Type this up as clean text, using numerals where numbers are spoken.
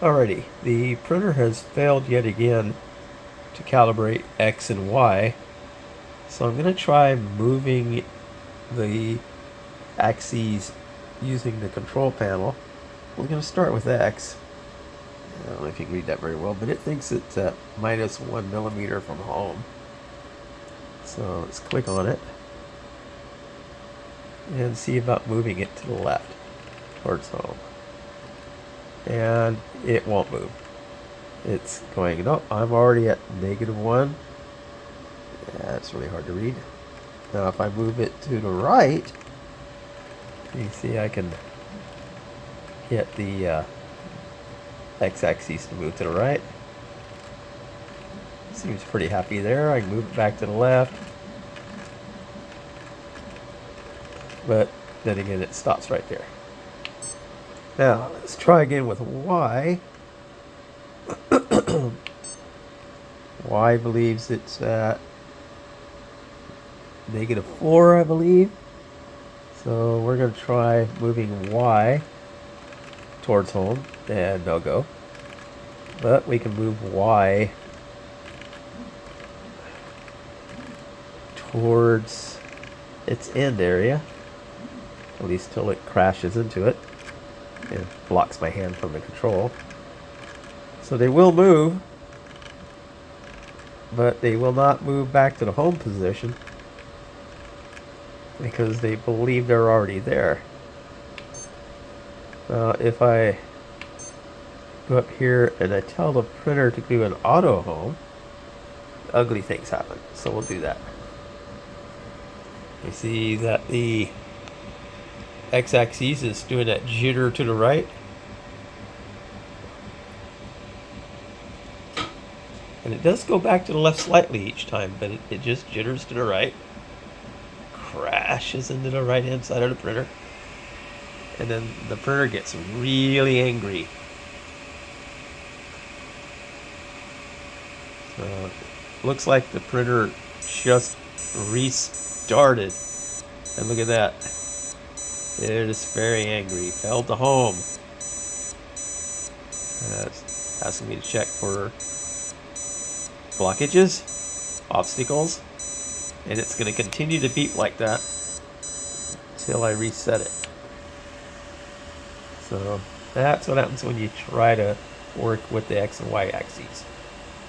Alrighty, the printer has failed yet again to calibrate X and Y, so I'm going to try moving the axes using the control panel. We're going to start with X. I don't know if you can read that very well, but it thinks it's at minus 1 millimeter from home. So let's click on it and see about moving it to the left towards home. And it won't move. It's going, no, I'm already at -1. Yeah, it's really hard to read. Now if I move it to the right, you see I can get the x-axis to move to the right. Seems pretty happy there. I can move it back to the left. But then again, it stops right there. Now, let's try again with Y. Y believes it's at -4, I believe. So we're going to try moving Y towards home, and no go. But we can move Y towards its end area, at least till it crashes into it and blocks my hand from the control. So they will move, but they will not move back to the home position because they believe they're already there. Now if I go up here and I tell the printer to do an auto home, ugly things happen. So we'll do that. You see that the x-axis is doing that jitter to the right. And it does go back to the left slightly each time, but it just jitters to the right. Crashes into the right hand side of the printer. And then the printer gets really angry. So it looks like the printer just restarted. And look at that. It is very angry. Fell to home. It's asking me to check for blockages, obstacles, and it's going to continue to beep like that until I reset it. So that's what happens when you try to work with the X and Y axes.